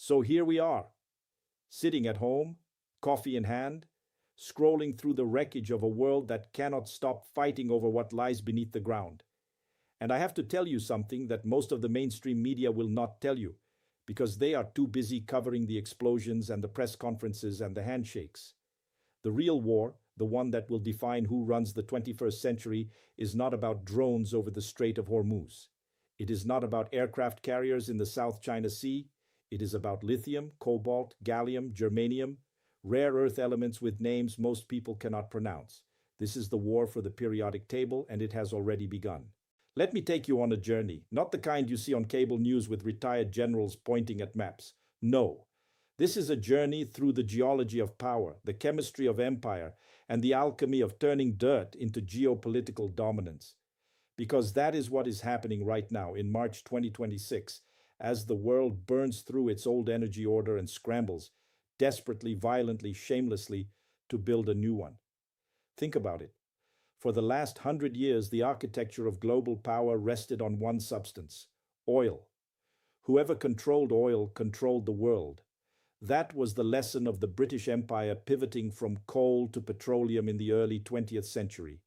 So here we are, sitting at home, coffee in hand, scrolling through the wreckage of a world that cannot stop fighting over what lies beneath the ground. And I have to tell you something that most of the mainstream media will not tell you, because they are too busy covering the explosions and the press conferences and the handshakes. The real war, the one that will define who runs the 21st century, is not about drones over the Strait of Hormuz. It is not about aircraft carriers in the South China Sea. It is about lithium, cobalt, gallium, germanium, rare earth elements with names most people cannot pronounce. This is the war for the periodic table, and it has already begun. Let me take you on a journey, not the kind you see on cable news with retired generals pointing at maps. No. This is a journey through the geology of power, the chemistry of empire, and the alchemy of turning dirt into geopolitical dominance. Because that is what is happening right now in March 2026, as the world burns through its old energy order and scrambles, desperately, violently, shamelessly, to build a new one. Think about it. For the last 100 years, the architecture of global power rested on one substance: oil. Whoever controlled oil controlled the world. That was the lesson of the British Empire pivoting from coal to petroleum in the early 20th century.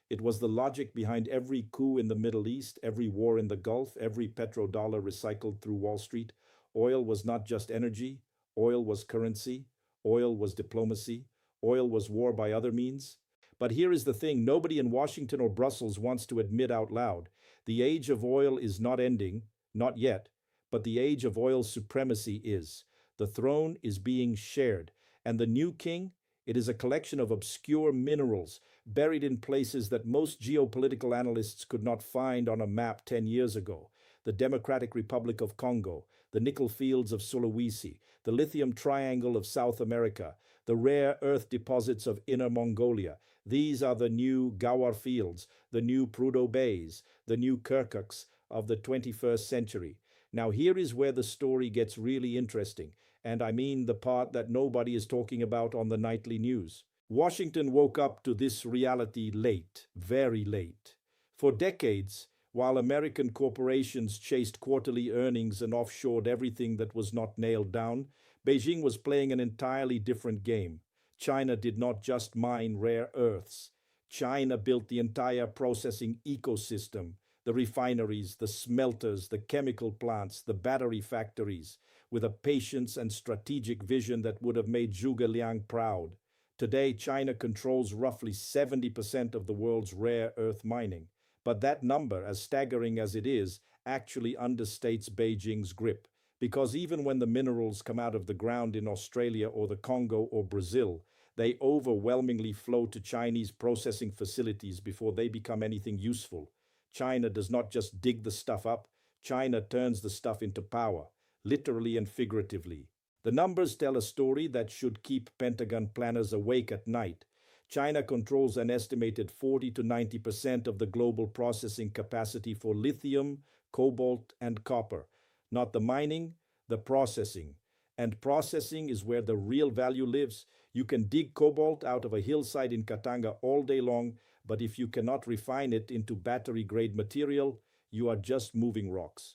It was the logic behind every coup in the Middle East, every war in the Gulf, every petrodollar recycled through Wall Street. Oil was not just energy, oil was currency, oil was diplomacy, oil was war by other means. But here is the thing nobody in Washington or Brussels wants to admit out loud. The age of oil is not ending, not yet, but the age of oil's supremacy is. The throne is being shared, and the new king, it is a collection of obscure minerals buried in places that most geopolitical analysts could not find on a map 10 years ago. The Democratic Republic of Congo, the nickel fields of Sulawesi, the lithium triangle of South America, the rare earth deposits of Inner Mongolia. These are the new Gawar fields, the new Prudhoe Bays, the new Kirkuks of the 21st century. Now here is where the story gets really interesting, and I mean the part that nobody is talking about on the nightly news. Washington woke up to this reality late, very late. For decades, while American corporations chased quarterly earnings and offshored everything that was not nailed down, Beijing was playing an entirely different game. China did not just mine rare earths. China built the entire processing ecosystem, the refineries, the smelters, the chemical plants, the battery factories, with a patience and strategic vision that would have made Zhuge Liang proud. Today, China controls roughly 70% of the world's rare earth mining. But that number, as staggering as it is, actually understates Beijing's grip. Because even when the minerals come out of the ground in Australia or the Congo or Brazil, they overwhelmingly flow to Chinese processing facilities before they become anything useful. China does not just dig the stuff up, China turns the stuff into power, literally and figuratively. The numbers tell a story that should keep Pentagon planners awake at night. China controls an estimated 40 to 90% of the global processing capacity for lithium, cobalt, and copper. Not the mining, the processing. And processing is where the real value lives. You can dig cobalt out of a hillside in Katanga all day long, but if you cannot refine it into battery-grade material, you are just moving rocks.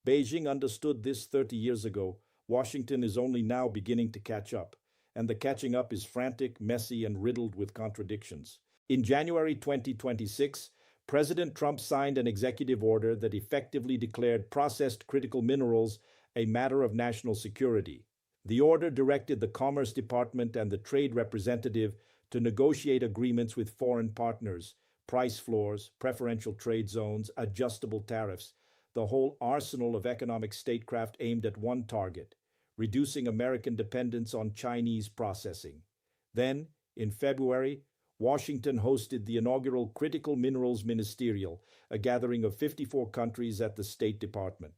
Beijing understood this 30 years ago. Washington is only now beginning to catch up. And the catching up is frantic, messy, and riddled with contradictions. In January 2026, President Trump signed an executive order that effectively declared processed critical minerals a matter of national security. The order directed the Commerce Department and the Trade Representative to negotiate agreements with foreign partners, price floors, preferential trade zones, adjustable tariffs, the whole arsenal of economic statecraft aimed at one target: reducing American dependence on Chinese processing. Then, in February, Washington hosted the inaugural Critical Minerals Ministerial, a gathering of 54 countries at the State Department.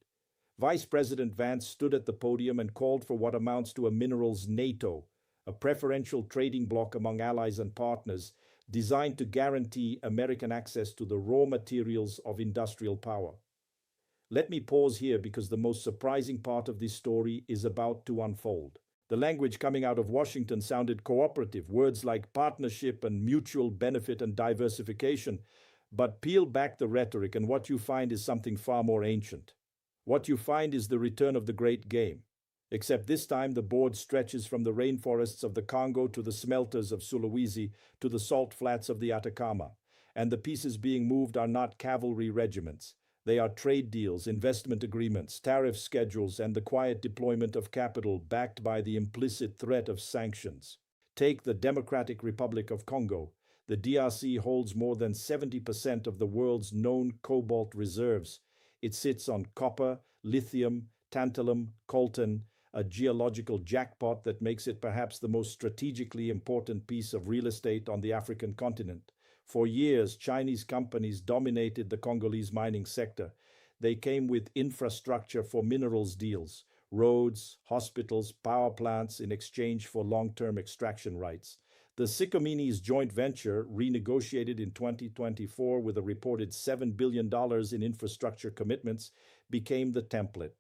Vice President Vance stood at the podium and called for what amounts to a minerals NATO, a preferential trading bloc among allies and partners designed to guarantee American access to the raw materials of industrial power. Let me pause here because the most surprising part of this story is about to unfold. The language coming out of Washington sounded cooperative, words like partnership and mutual benefit and diversification. But peel back the rhetoric and what you find is something far more ancient. What you find is the return of the great game. Except this time the board stretches from the rainforests of the Congo to the smelters of Sulawesi to the salt flats of the Atacama. And the pieces being moved are not cavalry regiments. They are trade deals, investment agreements, tariff schedules, and the quiet deployment of capital backed by the implicit threat of sanctions. Take the Democratic Republic of Congo. The DRC holds more than 70% of the world's known cobalt reserves. It sits on copper, lithium, tantalum, coltan, a geological jackpot that makes it perhaps the most strategically important piece of real estate on the African continent. For years, Chinese companies dominated the Congolese mining sector. They came with infrastructure for minerals deals, roads, hospitals, power plants in exchange for long-term extraction rights. The Sycomenes joint venture, renegotiated in 2024 with a reported $7 billion in infrastructure commitments, became the template.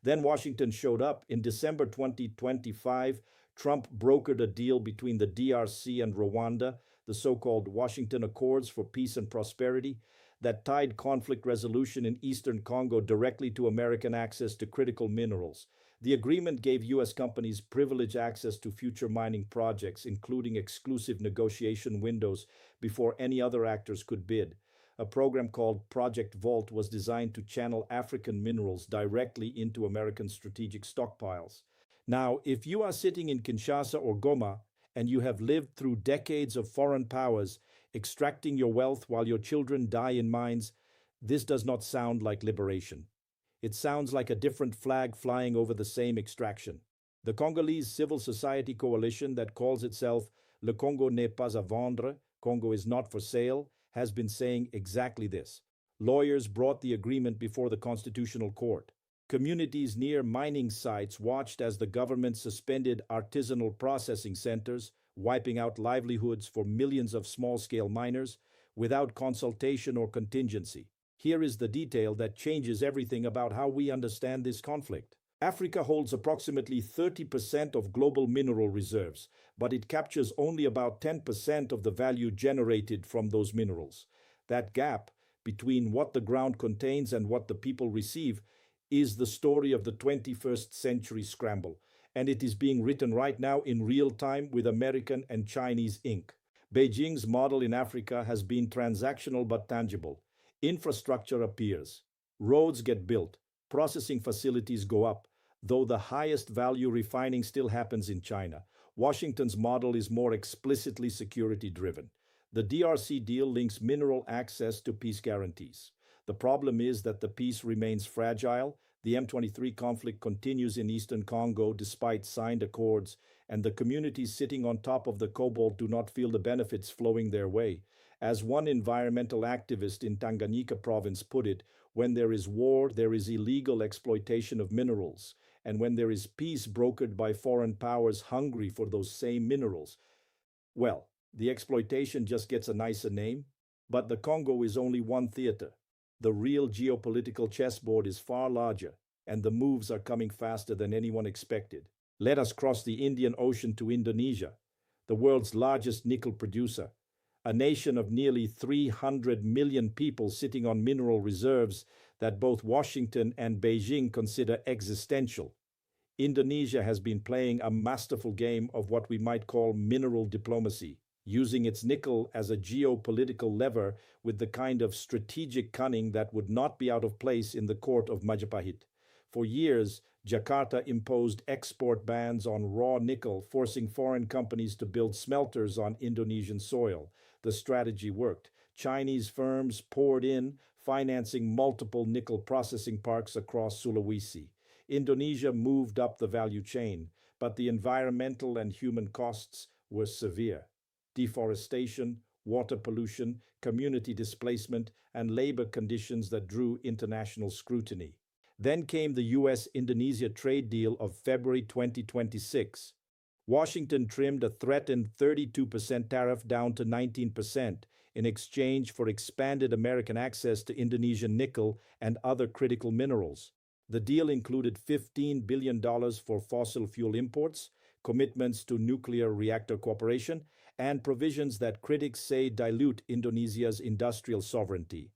Then Washington showed up. In December 2025, Trump brokered a deal between the DRC and Rwanda, the so-called Washington Accords for Peace and Prosperity, that tied conflict resolution in eastern Congo directly to American access to critical minerals. The agreement gave U.S. companies privileged access to future mining projects, including exclusive negotiation windows before any other actors could bid. A program called Project Vault was designed to channel African minerals directly into American strategic stockpiles. Now, if you are sitting in Kinshasa or Goma and you have lived through decades of foreign powers extracting your wealth while your children die in mines, this does not sound like liberation. It sounds like a different flag flying over the same extraction. The Congolese civil society coalition that calls itself Le Congo n'est pas à vendre, Congo is not for sale, has been saying exactly this. Lawyers brought the agreement before the Constitutional Court. Communities near mining sites watched as the government suspended artisanal processing centers, wiping out livelihoods for millions of small-scale miners, without consultation or contingency. Here is the detail that changes everything about how we understand this conflict. Africa holds approximately 30% of global mineral reserves, but it captures only about 10% of the value generated from those minerals. That gap between what the ground contains and what the people receive is the story of the 21st century scramble, and it is being written right now in real time with American and Chinese ink. Beijing's model in Africa has been transactional but tangible. Infrastructure appears. Roads get built. Processing facilities go up, though the highest value refining still happens in China. Washington's model is more explicitly security-driven. The DRC deal links mineral access to peace guarantees. The problem is that the peace remains fragile. The M23 conflict continues in eastern Congo despite signed accords, and the communities sitting on top of the cobalt do not feel the benefits flowing their way. As one environmental activist in Tanganyika province put it, when there is war, there is illegal exploitation of minerals, and when there is peace brokered by foreign powers hungry for those same minerals, well, the exploitation just gets a nicer name. But the Congo is only one theater. The real geopolitical chessboard is far larger, and the moves are coming faster than anyone expected. Let us cross the Indian Ocean to Indonesia, the world's largest nickel producer, a nation of nearly 300 million people sitting on mineral reserves that both Washington and Beijing consider existential. Indonesia has been playing a masterful game of what we might call mineral diplomacy, using its nickel as a geopolitical lever with the kind of strategic cunning that would not be out of place in the court of Majapahit. For years, Jakarta imposed export bans on raw nickel, forcing foreign companies to build smelters on Indonesian soil. The strategy worked. Chinese firms poured in, financing multiple nickel processing parks across Sulawesi. Indonesia moved up the value chain, but the environmental and human costs were severe. Deforestation, water pollution, community displacement, and labor conditions that drew international scrutiny. Then came the US-Indonesia trade deal of February 2026. Washington trimmed a threatened 32% tariff down to 19% in exchange for expanded American access to Indonesian nickel and other critical minerals. The deal included $15 billion for fossil fuel imports, commitments to nuclear reactor cooperation, and provisions that critics say dilute Indonesia's industrial sovereignty.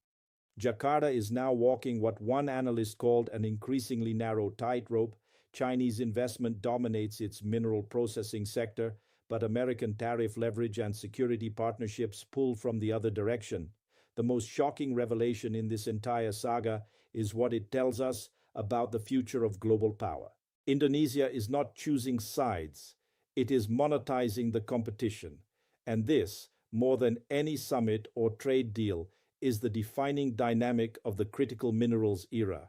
Jakarta is now walking what one analyst called an increasingly narrow tightrope, Chinese investment dominates its mineral processing sector, but American tariff leverage and security partnerships pull from the other direction. The most shocking revelation in this entire saga is what it tells us about the future of global power. Indonesia is not choosing sides, it is monetizing the competition. And this, more than any summit or trade deal, is the defining dynamic of the critical minerals era.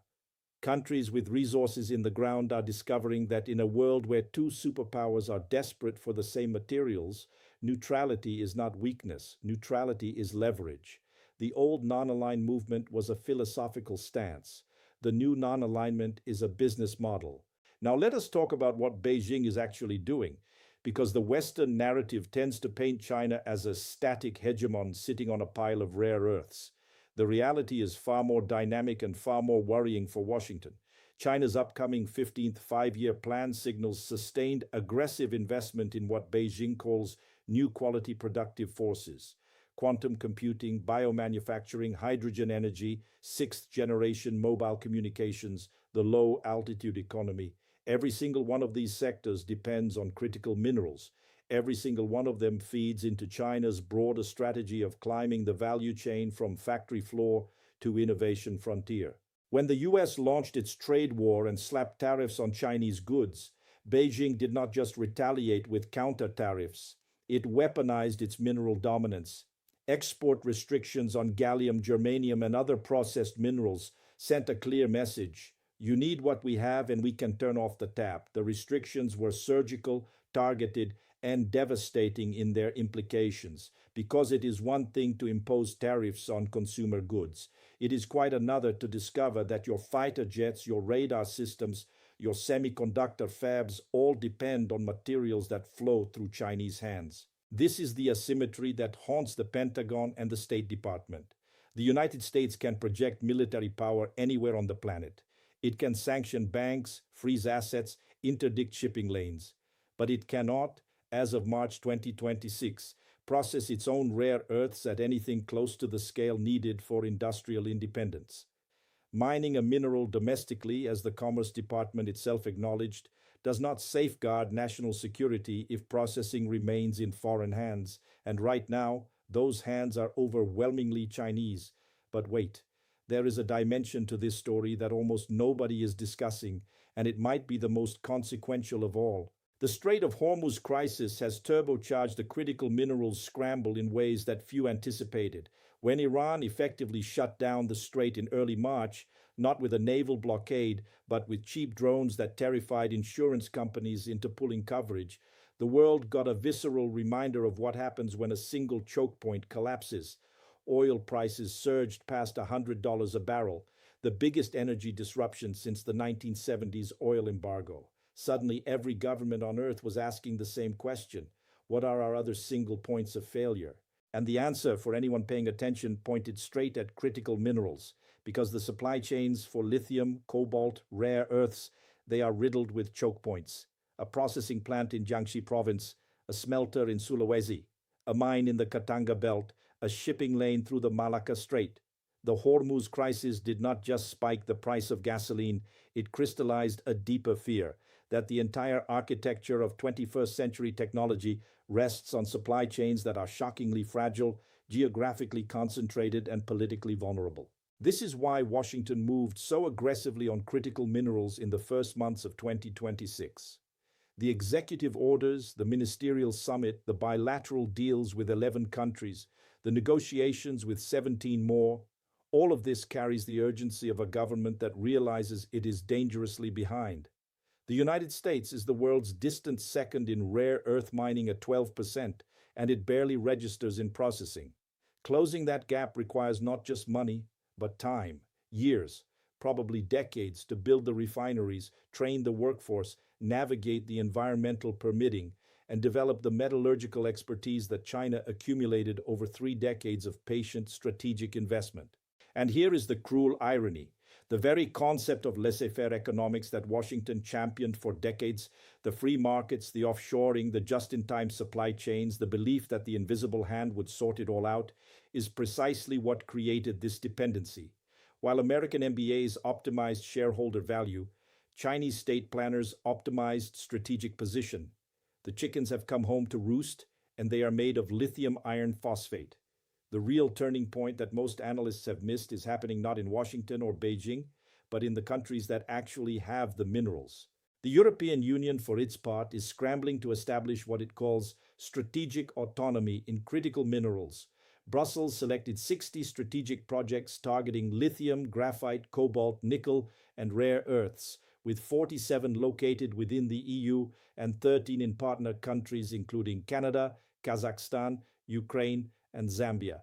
Countries with resources in the ground are discovering that in a world where two superpowers are desperate for the same materials, neutrality is not weakness, neutrality is leverage. The old non-aligned movement was a philosophical stance. The new non-alignment is a business model. Now let us talk about what Beijing is actually doing, because the Western narrative tends to paint China as a static hegemon sitting on a pile of rare earths. The reality is far more dynamic and far more worrying for Washington. China's upcoming 15th five-year plan signals sustained aggressive investment in what Beijing calls new quality productive forces: quantum computing, biomanufacturing, hydrogen energy, sixth-generation mobile communications, the low-altitude economy. Every single one of these sectors depends on critical minerals. Every single one of them feeds into China's broader strategy of climbing the value chain from factory floor to innovation frontier. When the US launched its trade war and slapped tariffs on Chinese goods, Beijing did not just retaliate with counter tariffs. It weaponized its mineral dominance. Export restrictions on gallium, germanium, and other processed minerals sent a clear message. You need what we have and we can turn off the tap. The restrictions were surgical, targeted, and devastating in their implications, because it is one thing to impose tariffs on consumer goods. It is quite another to discover that your fighter jets, your radar systems, your semiconductor fabs all depend on materials that flow through Chinese hands. This is the asymmetry that haunts the Pentagon and the State Department. The United States can project military power anywhere on the planet. It can sanction banks, freeze assets, interdict shipping lanes. But it cannot, as of March 2026, process its own rare earths at anything close to the scale needed for industrial independence. Mining a mineral domestically, as the Commerce Department itself acknowledged, does not safeguard national security if processing remains in foreign hands, and right now, those hands are overwhelmingly Chinese. But wait, there is a dimension to this story that almost nobody is discussing, and it might be the most consequential of all. The Strait of Hormuz crisis has turbocharged the critical minerals scramble in ways that few anticipated. When Iran effectively shut down the strait in early March, not with a naval blockade, but with cheap drones that terrified insurance companies into pulling coverage, the world got a visceral reminder of what happens when a single choke point collapses. Oil prices surged past $100 a barrel, the biggest energy disruption since the 1970s oil embargo. Suddenly, every government on earth was asking the same question: what are our other single points of failure? And the answer, for anyone paying attention, pointed straight at critical minerals, because the supply chains for lithium, cobalt, rare earths, they are riddled with choke points. A processing plant in Jiangxi province, a smelter in Sulawesi, a mine in the Katanga belt, a shipping lane through the Malacca Strait. The Hormuz crisis did not just spike the price of gasoline, it crystallized a deeper fear that the entire architecture of 21st century technology rests on supply chains that are shockingly fragile, geographically concentrated, and politically vulnerable. This is why Washington moved so aggressively on critical minerals in the first months of 2026. The executive orders, the ministerial summit, the bilateral deals with 11 countries, the negotiations with 17 more, all of this carries the urgency of a government that realizes it is dangerously behind. The United States is the world's distant second in rare earth mining at 12%, and it barely registers in processing. Closing that gap requires not just money, but time, years, probably decades to build the refineries, train the workforce, navigate the environmental permitting, and develop the metallurgical expertise that China accumulated over 3 decades of patient strategic investment. And here is the cruel irony. The very concept of laissez-faire economics that Washington championed for decades, the free markets, the offshoring, the just-in-time supply chains, the belief that the invisible hand would sort it all out, is precisely what created this dependency. While American MBAs optimized shareholder value, Chinese state planners optimized strategic position. The chickens have come home to roost, and they are made of lithium iron phosphate. The real turning point that most analysts have missed is happening not in Washington or Beijing, but in the countries that actually have the minerals. The European Union, for its part, is scrambling to establish what it calls strategic autonomy in critical minerals. Brussels selected 60 strategic projects targeting lithium, graphite, cobalt, nickel, and rare earths, with 47 located within the EU and 13 in partner countries including Canada, Kazakhstan, Ukraine, and Zambia.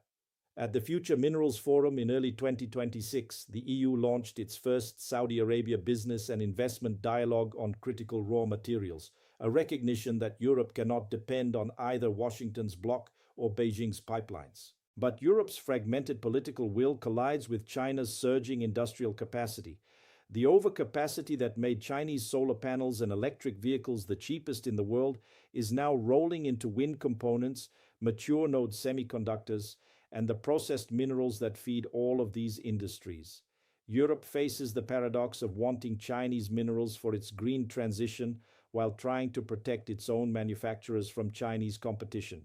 At the Future Minerals Forum in early 2026, the EU launched its first Saudi Arabia business and investment dialogue on critical raw materials, a recognition that Europe cannot depend on either Washington's bloc or Beijing's pipelines. But Europe's fragmented political will collides with China's surging industrial capacity. The overcapacity that made Chinese solar panels and electric vehicles the cheapest in the world is now rolling into wind components, mature node semiconductors, and the processed minerals that feed all of these industries. Europe faces the paradox of wanting Chinese minerals for its green transition while trying to protect its own manufacturers from Chinese competition.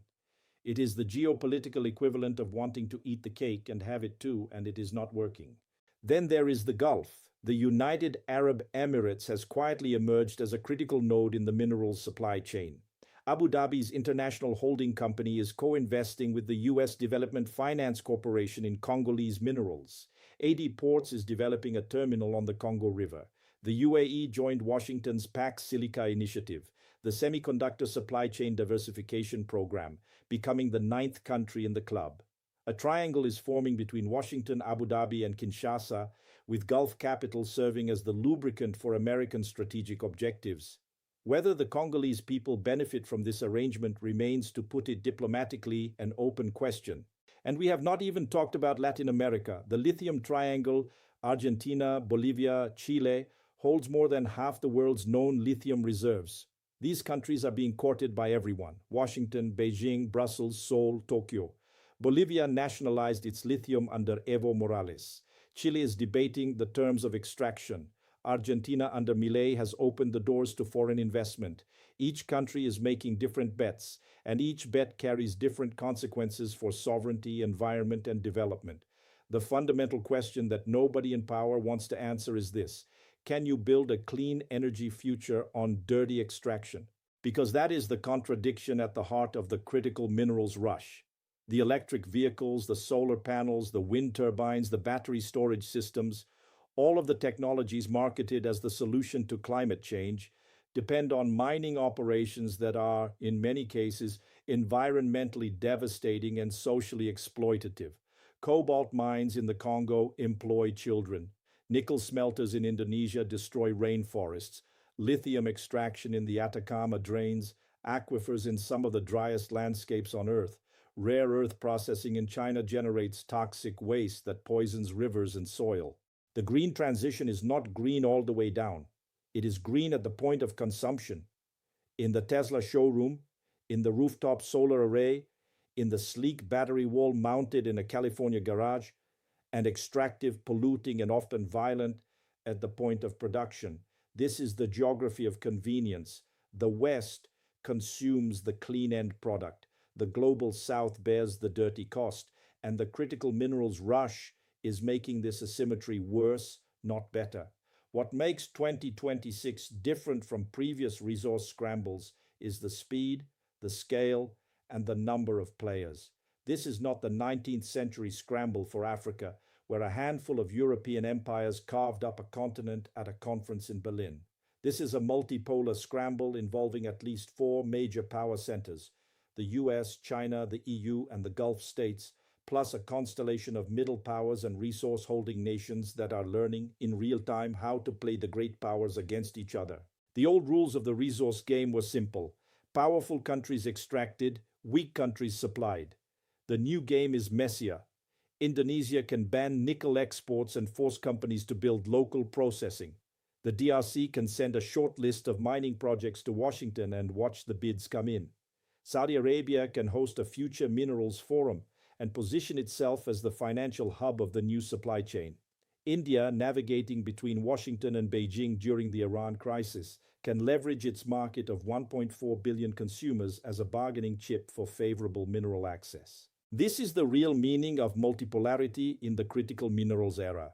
It is the geopolitical equivalent of wanting to eat the cake and have it too, and it is not working. Then there is the Gulf. The United Arab Emirates has quietly emerged as a critical node in the minerals supply chain. Abu Dhabi's international holding company is co-investing with the U.S. Development Finance Corporation in Congolese minerals. AD Ports is developing a terminal on the Congo River. The UAE joined Washington's PAC Silica initiative, the semiconductor supply chain diversification program, becoming the 9th country in the club. A triangle is forming between Washington, Abu Dhabi, and Kinshasa, with Gulf capital serving as the lubricant for American strategic objectives. Whether the Congolese people benefit from this arrangement remains, to put it diplomatically, an open question. And we have not even talked about Latin America. The lithium triangle, Argentina, Bolivia, Chile, holds more than half the world's known lithium reserves. These countries are being courted by everyone: Washington, Beijing, Brussels, Seoul, Tokyo. Bolivia nationalized its lithium under Evo Morales. Chile is debating the terms of extraction. Argentina under Milei has opened the doors to foreign investment. Each country is making different bets, and each bet carries different consequences for sovereignty, environment, and development. The fundamental question that nobody in power wants to answer is this: can you build a clean energy future on dirty extraction? Because that is the contradiction at the heart of the critical minerals rush. The electric vehicles, the solar panels, the wind turbines, the battery storage systems, all of the technologies marketed as the solution to climate change depend on mining operations that are, in many cases, environmentally devastating and socially exploitative. Cobalt mines in the Congo employ children. Nickel smelters in Indonesia destroy rainforests. Lithium extraction in the Atacama drains aquifers in some of the driest landscapes on Earth. Rare earth processing in China generates toxic waste that poisons rivers and soil. The green transition is not green all the way down. It is green at the point of consumption. In the Tesla showroom, in the rooftop solar array, in the sleek battery wall mounted in a California garage, and extractive, polluting, and often violent at the point of production. This is the geography of convenience. The West consumes the clean end product. The global South bears the dirty cost, and the critical minerals rush is making this asymmetry worse, not better. What makes 2026 different from previous resource scrambles is the speed, the scale, and the number of players. This is not the 19th century scramble for Africa, where a handful of European empires carved up a continent at a conference in Berlin. This is a multipolar scramble involving at least 4 major power centers: the US, China, the EU, and the Gulf states, plus a constellation of middle powers and resource-holding nations that are learning in real time how to play the great powers against each other. The old rules of the resource game were simple: powerful countries extracted, weak countries supplied. The new game is messier. Indonesia can ban nickel exports and force companies to build local processing. The DRC can send a short list of mining projects to Washington and watch the bids come in. Saudi Arabia can host a future minerals forum and position itself as the financial hub of the new supply chain. India, navigating between Washington and Beijing during the Iran crisis, can leverage its market of 1.4 billion consumers as a bargaining chip for favorable mineral access. This is the real meaning of multipolarity in the critical minerals era.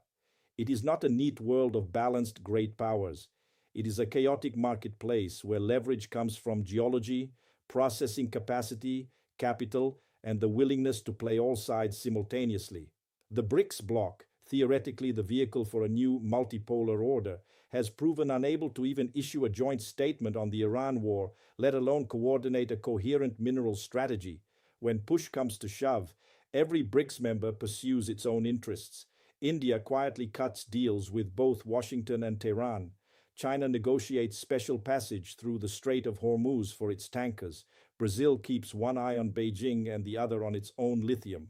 It is not a neat world of balanced great powers. It is a chaotic marketplace where leverage comes from geology, processing capacity, capital, and the willingness to play all sides simultaneously. The BRICS bloc, theoretically the vehicle for a new multipolar order, has proven unable to even issue a joint statement on the Iran war, let alone coordinate a coherent mineral strategy. When push comes to shove, every BRICS member pursues its own interests. India quietly cuts deals with both Washington and Tehran. China negotiates special passage through the Strait of Hormuz for its tankers. Brazil keeps one eye on Beijing and the other on its own lithium.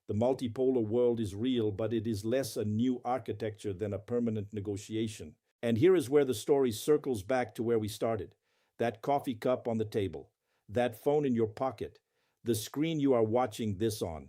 The multipolar world is real, but it is less a new architecture than a permanent negotiation. And here is where the story circles back to where we started. That coffee cup on the table, that phone in your pocket, the screen you are watching this on.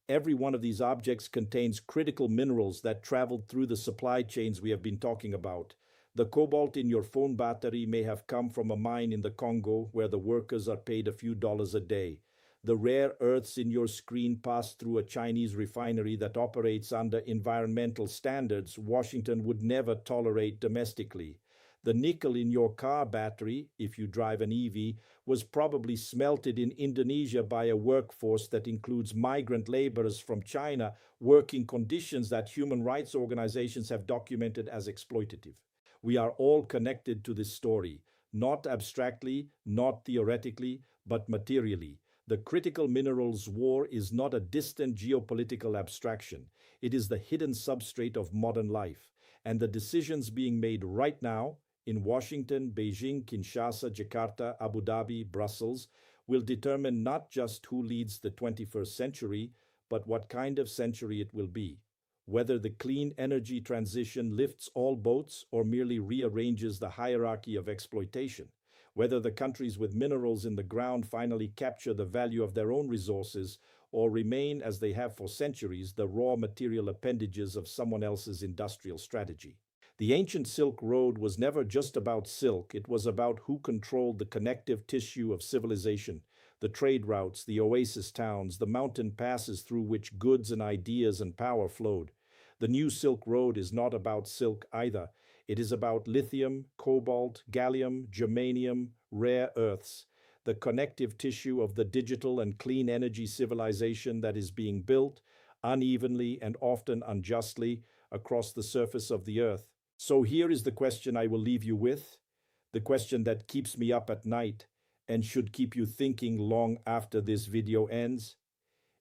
Every one of these objects contains critical minerals that traveled through the supply chains we have been talking about. The cobalt in your phone battery may have come from a mine in the Congo where the workers are paid a few dollars a day. The rare earths in your screen pass through a Chinese refinery that operates under environmental standards Washington would never tolerate domestically. The nickel in your car battery, if you drive an EV, was probably smelted in Indonesia by a workforce that includes migrant laborers from China working conditions that human rights organizations have documented as exploitative. We are all connected to this story, not abstractly, not theoretically, but materially. The critical minerals war is not a distant geopolitical abstraction. It is the hidden substrate of modern life. And the decisions being made right now, in Washington, Beijing, Kinshasa, Jakarta, Abu Dhabi, Brussels, will determine not just who leads the 21st century, but what kind of century it will be. Whether the clean energy transition lifts all boats or merely rearranges the hierarchy of exploitation. Whether the countries with minerals in the ground finally capture the value of their own resources or remain, as they have for centuries, the raw material appendages of someone else's industrial strategy. The ancient Silk Road was never just about silk, it was about who controlled the connective tissue of civilization, the trade routes, the oasis towns, the mountain passes through which goods and ideas and power flowed. The new Silk Road is not about silk either. It is about lithium, cobalt, gallium, germanium, rare earths, the connective tissue of the digital and clean energy civilization that is being built, unevenly and often unjustly, across the surface of the earth. So here is the question I will leave you with, the question that keeps me up at night and should keep you thinking long after this video ends.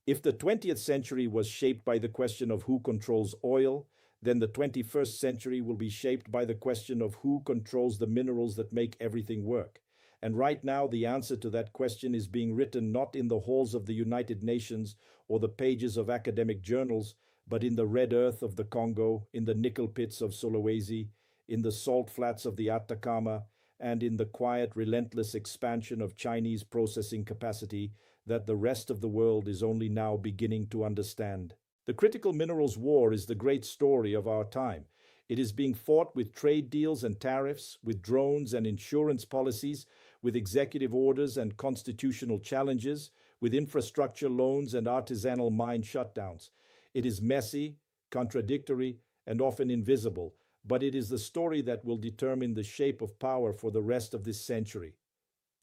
If the 20th century was shaped by the question of who controls oil, then the 21st century will be shaped by the question of who controls the minerals that make everything work. And right now, the answer to that question is being written not in the halls of the United Nations or the pages of academic journals, but in the red earth of the Congo, in the nickel pits of Sulawesi, in the salt flats of the Atacama, and in the quiet, relentless expansion of Chinese processing capacity that the rest of the world is only now beginning to understand. The critical minerals war is the great story of our time. It is being fought with trade deals and tariffs, with drones and insurance policies, with executive orders and constitutional challenges, with infrastructure loans and artisanal mine shutdowns. It is messy, contradictory, and often invisible, but it is the story that will determine the shape of power for the rest of this century.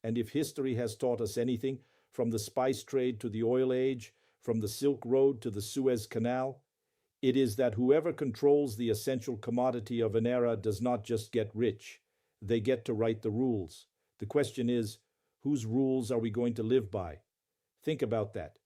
And if history has taught us anything, from the spice trade to the oil age, from the Silk Road to the Suez Canal, it is that whoever controls the essential commodity of an era does not just get rich, they get to write the rules. The question is, whose rules are we going to live by? Think about that.